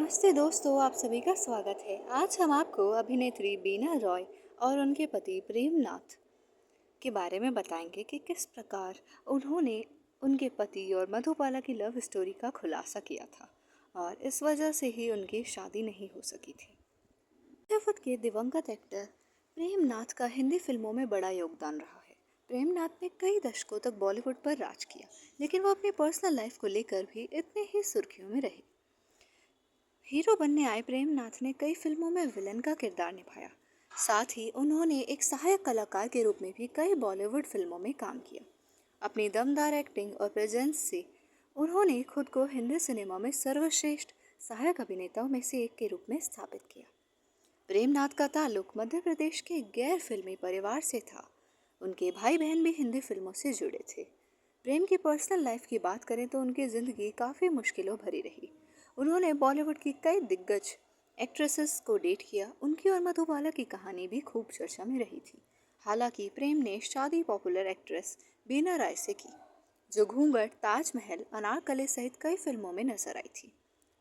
नमस्ते दोस्तों, आप सभी का स्वागत है। आज हम आपको अभिनेत्री बीना रॉय और उनके पति प्रेमनाथ के बारे में बताएंगे कि किस प्रकार उन्होंने उनके पति और मधुबाला की लव स्टोरी का खुलासा किया था और इस वजह से ही उनकी शादी नहीं हो सकी थी। बॉलीवुड के दिवंगत एक्टर प्रेमनाथ का हिंदी फिल्मों में बड़ा योगदान रहा है। प्रेमनाथ ने कई दशकों तक बॉलीवुड पर राज किया, लेकिन वो अपनी पर्सनल लाइफ को लेकर भी इतने ही सुर्खियों में रहे। हीरो बनने आए प्रेमनाथ ने कई फिल्मों में विलन का किरदार निभाया। साथ ही उन्होंने एक सहायक कलाकार के रूप में भी कई बॉलीवुड फिल्मों में काम किया। अपनी दमदार एक्टिंग और प्रेजेंस से उन्होंने खुद को हिंदी सिनेमा में सर्वश्रेष्ठ सहायक अभिनेताओं में से एक के रूप में स्थापित किया। प्रेमनाथ का ताल्लुक मध्य प्रदेश के गैर फिल्मी परिवार से था। उनके भाई बहन भी हिंदी फिल्मों से जुड़े थे। प्रेम की पर्सनल लाइफ की बात करें तो उनकी ज़िंदगी काफ़ी मुश्किलों भरी रही। उन्होंने बॉलीवुड की कई दिग्गज एक्ट्रेसेस को डेट किया। उनकी और मधुबाला की कहानी भी खूब चर्चा में रही थी। हालांकि प्रेम ने शादी पॉपुलर एक्ट्रेस बीना राय से की, जो घूंघट, ताजमहल, अनारकली सहित कई फिल्मों में नजर आई थी।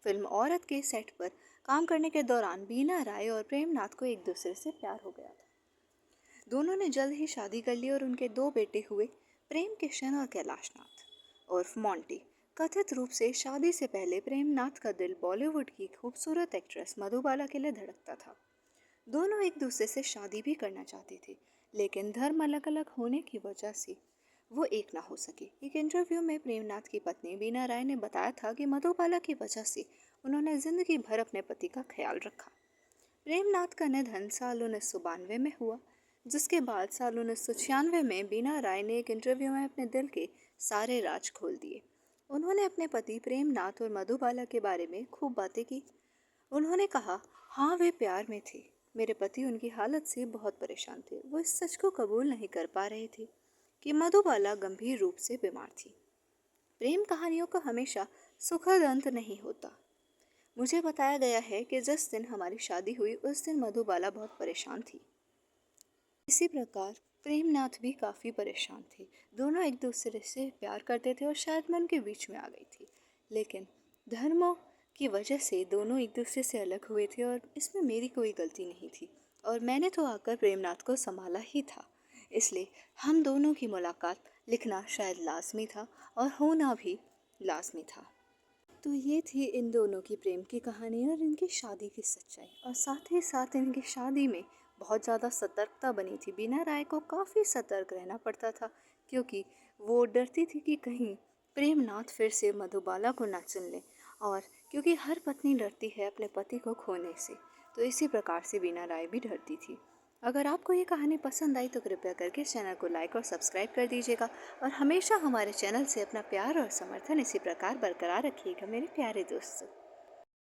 फिल्म औरत के सेट पर काम करने के दौरान बीना राय और प्रेमनाथ को एक दूसरे से प्यार हो गया था। दोनों ने जल्द ही शादी कर ली और उनके दो बेटे हुए, प्रेम किशन और कैलाश नाथ उर्फ मोंटी। कथित रूप से शादी से पहले प्रेमनाथ का दिल बॉलीवुड की खूबसूरत एक्ट्रेस मधुबाला के लिए धड़कता था। दोनों एक दूसरे से शादी भी करना चाहते थे, लेकिन धर्म अलग अलग होने की वजह से वो एक ना हो सके। एक इंटरव्यू में प्रेमनाथ की पत्नी बीना राय ने बताया था कि मधुबाला की वजह से उन्होंने जिंदगी भर अपने पति का ख्याल रखा। प्रेमनाथ का निधन साल 1992 में हुआ, जिसके बाद साल 1996 में बीना राय ने एक इंटरव्यू में अपने दिल के सारे राज खोल दिए। उन्होंने अपने पति प्रेमनाथ और मधुबाला के बारे में खूब बातें की। उन्होंने कहा, हाँ, वे प्यार में थे। मेरे पति उनकी हालत से बहुत परेशान थे। वो इस सच को कबूल नहीं कर पा रहे थे कि मधुबाला गंभीर रूप से बीमार थी। प्रेम कहानियों का हमेशा सुखद अंत नहीं होता। मुझे बताया गया है कि जिस दिन हमारी शादी हुई उस दिन मधुबाला बहुत परेशान थी। इसी प्रकार प्रेमनाथ भी काफ़ी परेशान थे। दोनों एक दूसरे से प्यार करते थे और शायद मैं उनके बीच में आ गई थी, लेकिन धर्मों की वजह से दोनों एक दूसरे से अलग हुए थे और इसमें मेरी कोई गलती नहीं थी और मैंने तो आकर प्रेमनाथ को संभाला ही था। इसलिए हम दोनों की मुलाकात लिखना शायद लाजमी था और होना भी लाजमी था। तो ये थी इन दोनों की प्रेम की कहानी और इनकी शादी की सच्चाई, और साथ ही साथ इनकी शादी में बहुत ज़्यादा सतर्कता बनी थी। बीना राय को काफ़ी सतर्क रहना पड़ता था, क्योंकि वो डरती थी कि कहीं प्रेमनाथ फिर से मधुबाला को ना चुन ले, और क्योंकि हर पत्नी डरती है अपने पति को खोने से, तो इसी प्रकार से बीना राय भी डरती थी। अगर आपको ये कहानी पसंद आई तो कृपया करके इस चैनल को लाइक और सब्सक्राइब कर दीजिएगा और हमेशा हमारे चैनल से अपना प्यार और समर्थन इसी प्रकार बरकरार रखिएगा मेरे प्यारे दोस्तों।